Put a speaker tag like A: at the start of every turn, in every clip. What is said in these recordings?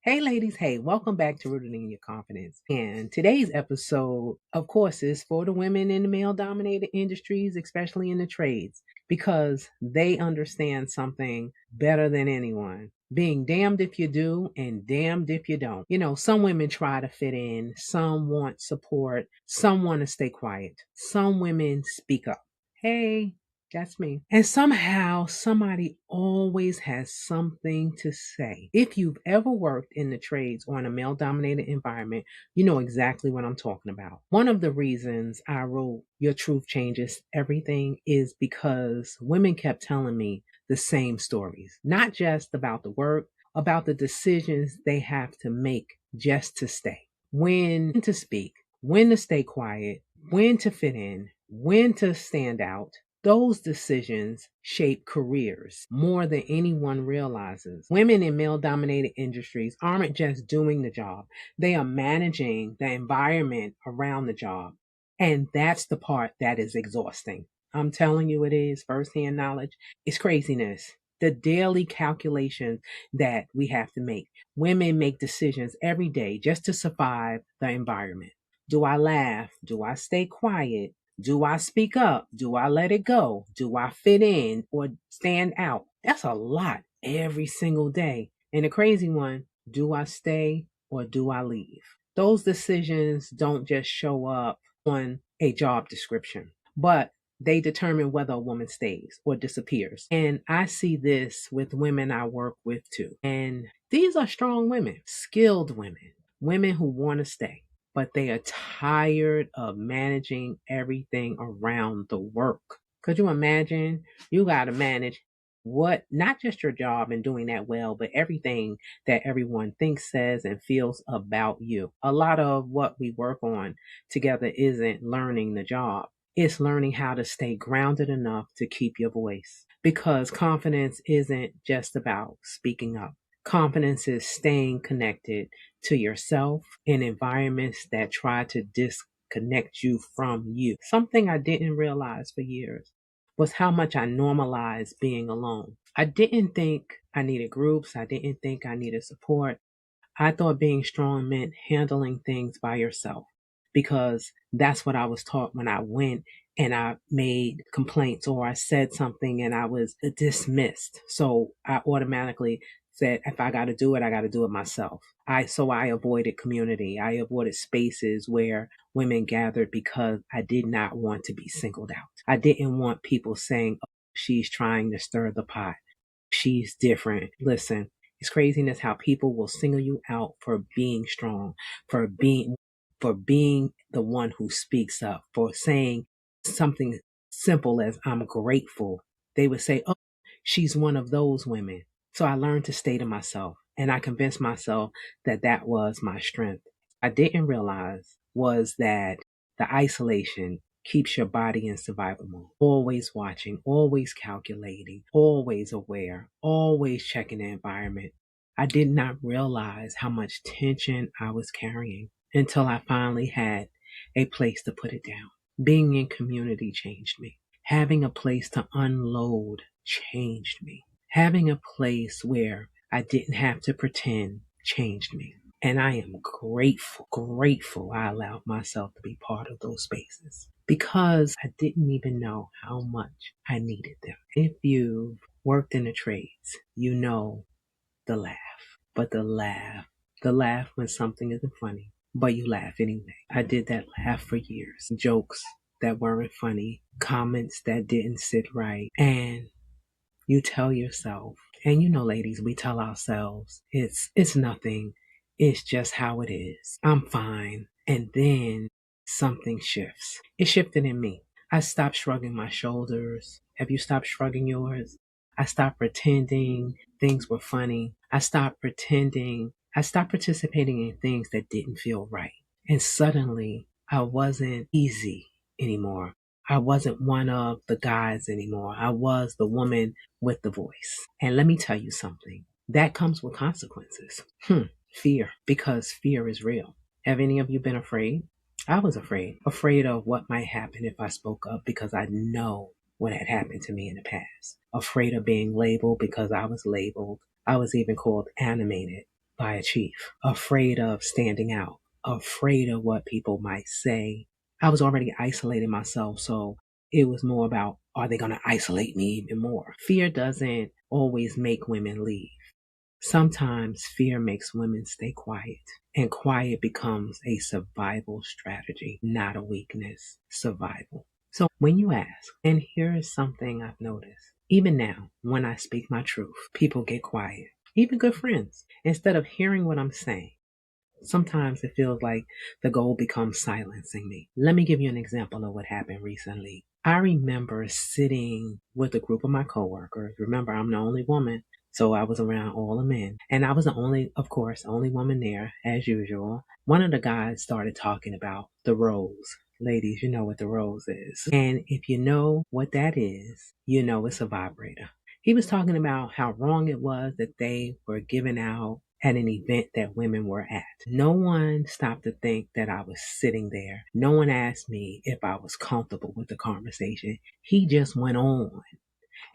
A: Hey, ladies. Hey, welcome back to Rooted in Your Confidence. And today's episode, of course, is for the women in the male dominated industries, especially in the trades, because they understand something better than anyone. Being damned if you do and damned if you don't. You know, some women try to fit in, some want support, some want to stay quiet, some women speak up. Hey, that's me. And somehow somebody always has something to say. If you've ever worked in the trades or in a male dominated environment, you know exactly what I'm talking about. One of the reasons I wrote Your Truth Changes Everything is because women kept telling me the same stories, not just about the work, about the decisions they have to make just to stay. When to speak, when to stay quiet, when to fit in, when to stand out. Those decisions shape careers more than anyone realizes. Women in male dominated industries aren't just doing the job, they are managing the environment around the job. And that's the part that is exhausting. I'm telling you, it is firsthand knowledge. It's craziness. The daily calculations that we have to make. Women make decisions every day just to survive the environment. Do I laugh? Do I stay quiet? Do I speak up? Do I let it go? Do I fit in or stand out? That's a lot every single day. And the crazy one, do I stay or do I leave? Those decisions don't just show up on a job description, but they determine whether a woman stays or disappears. And I see this with women I work with too. And these are strong women, skilled women, women who want to stay, but they are tired of managing everything around the work. Could you imagine? You got to manage what, not just your job and doing that well, but everything that everyone thinks, says, and feels about you. A lot of what we work on together isn't learning the job. It's learning how to stay grounded enough to keep your voice. Because confidence isn't just about speaking up. Confidence is staying connected to yourself in environments that try to disconnect you from you. Something I didn't realize for years was how much I normalized being alone. I didn't think I needed groups. I didn't think I needed support. I thought being strong meant handling things by yourself because that's what I was taught when I went and I made complaints or I said something and I was dismissed. So I automatically said, if I got to do it, I got to do it myself. I avoided community. I avoided spaces where women gathered because I did not want to be singled out. I didn't want people saying, oh, she's trying to stir the pot. She's different. Listen, it's craziness how people will single you out for being strong, for being the one who speaks up, for saying something simple as I'm grateful. They would say, "Oh, she's one of those women." So I learned to stay to myself and I convinced myself that that was my strength. I didn't realize was that the isolation keeps your body in survival mode. Always watching, always calculating, always aware, always checking the environment. I did not realize how much tension I was carrying until I finally had a place to put it down. Being in community changed me. Having a place to unload changed me. Having a place where I didn't have to pretend changed me. And I am grateful I allowed myself to be part of those spaces because I didn't even know how much I needed them. If you've worked in the trades, you know the laugh, but the laugh when something isn't funny, but you laugh anyway. I did that laugh for years. Jokes that weren't funny, comments that didn't sit right, and you tell yourself, and you know, ladies, we tell ourselves, it's nothing. It's just how it is. I'm fine. And then something shifts. It shifted in me. I stopped shrugging my shoulders. Have you stopped shrugging yours? I stopped pretending things were funny. I stopped pretending. I stopped participating in things that didn't feel right. And suddenly I wasn't easy anymore. I wasn't one of the guys anymore. I was the woman with the voice. And let me tell you something. That comes with consequences. Fear, because fear is real. Have any of you been afraid? I was afraid. Afraid of what might happen if I spoke up because I know what had happened to me in the past. Afraid of being labeled because I was labeled. I was even called animated. by a chief, afraid of standing out, afraid of what people might say. I was already isolating myself, so it was more about, are they going to isolate me even more? Fear doesn't always make women leave. Sometimes fear makes women stay quiet, and quiet becomes a survival strategy, not a weakness. Survival. So when you ask, and here is something I've noticed, even now, when I speak my truth, people get quiet, even good friends, instead of hearing what I'm saying. Sometimes it feels like the goal becomes silencing me. Let me give you an example of what happened recently. I remember sitting with a group of my coworkers. Remember, I'm the only woman, so I was around all the men. And I was the only, of course, only woman there, as usual. One of the guys started talking about the rose. Ladies, you know what the rose is. And if you know what that is, you know it's a vibrator. He was talking about how wrong it was that they were giving out at an event that women were at. No one stopped to think that I was sitting there. No one asked me if I was comfortable with the conversation. He just went on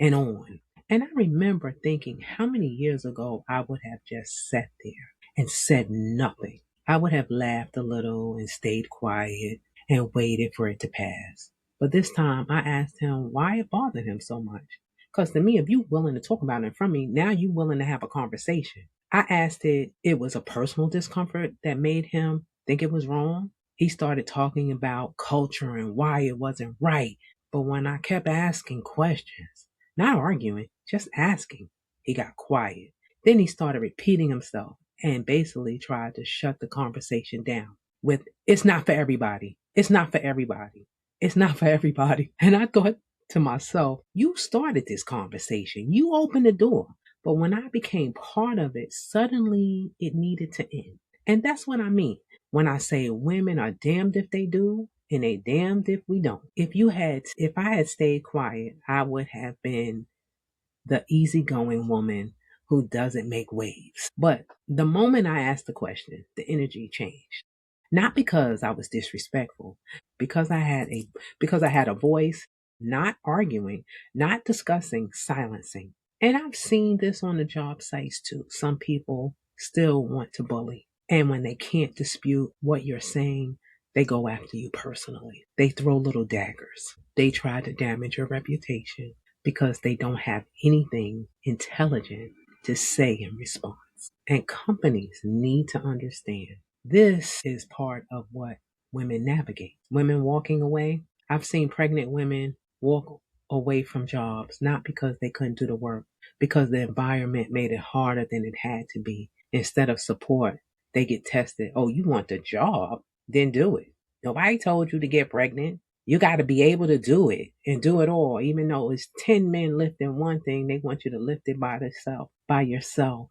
A: and on. And I remember thinking how many years ago I would have just sat there and said nothing. I would have laughed a little and stayed quiet and waited for it to pass. But this time I asked him why it bothered him so much. Because to me, if you willing to talk about it in front of me, now you willing to have a conversation. I asked it was a personal discomfort that made him think it was wrong. He started talking about culture and why it wasn't right. But when I kept asking questions, not arguing, just asking, he got quiet. Then he started repeating himself and basically tried to shut the conversation down with, it's not for everybody. It's not for everybody. It's not for everybody. And I thought to myself, you started this conversation. You opened the door. But when I became part of it, suddenly it needed to end. And that's what I mean when I say women are damned if they do and they damned if we don't. If I had stayed quiet, I would have been the easygoing woman who doesn't make waves. But the moment I asked the question, the energy changed. Not because I was disrespectful, because I had a voice, not arguing, not discussing, silencing. And I've seen this on the job sites too. Some people still want to bully. And when they can't dispute what you're saying, they go after you personally. They throw little daggers. They try to damage your reputation because they don't have anything intelligent to say in response. And companies need to understand this is part of what women navigate. Women walking away. I've seen pregnant women walk away from jobs, not because they couldn't do the work, because the environment made it harder than it had to be. Instead of support, they get tested. Oh, you want the job? Then do it. Nobody told you to get pregnant. You got to be able to do it and do it all. Even though it's 10 men lifting one thing, they want you to lift it by yourself.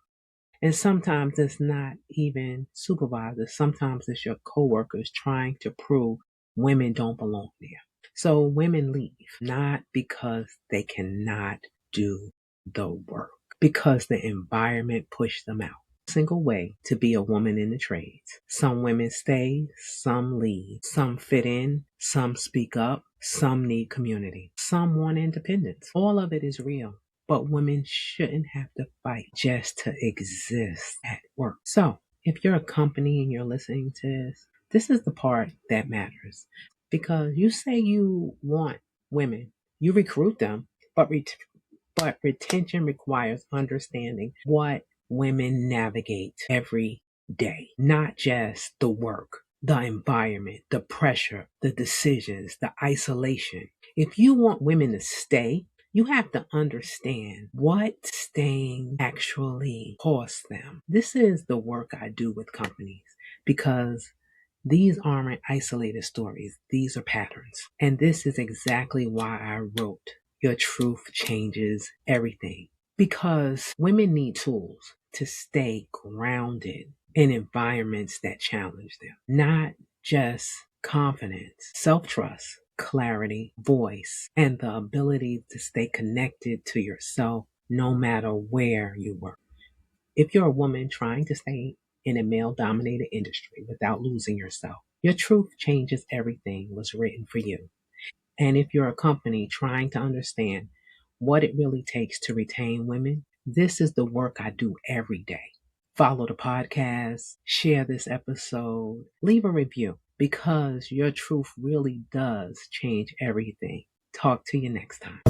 A: And sometimes it's not even supervisors. Sometimes it's your coworkers trying to prove women don't belong there. So women leave, not because they cannot do the work, because the environment pushed them out. Single way to be a woman in the trades. Some women stay, some leave, some fit in, some speak up, some need community, some want independence. All of it is real. But women shouldn't have to fight just to exist at work. So, if you're a company and you're listening to this is the part that matters. Because you say you want women, you recruit them, but but retention requires understanding what women navigate every day, not just the work, the environment, the pressure, the decisions, the isolation. If you want women to stay, you have to understand what staying actually costs them. This is the work I do with companies because these aren't isolated stories. These are patterns. And this is exactly why I wrote Your Truth Changes Everything. Because women need tools to stay grounded in environments that challenge them, not just confidence, self-trust, clarity, voice, and the ability to stay connected to yourself no matter where you work. If you're a woman trying to stay in a male dominated industry without losing yourself, Your Truth Changes Everything was written for you. And if you're a company trying to understand what it really takes to retain women, this is the work I do every day. Follow the podcast, share this episode, leave a review because your truth really does change everything. Talk to you next time.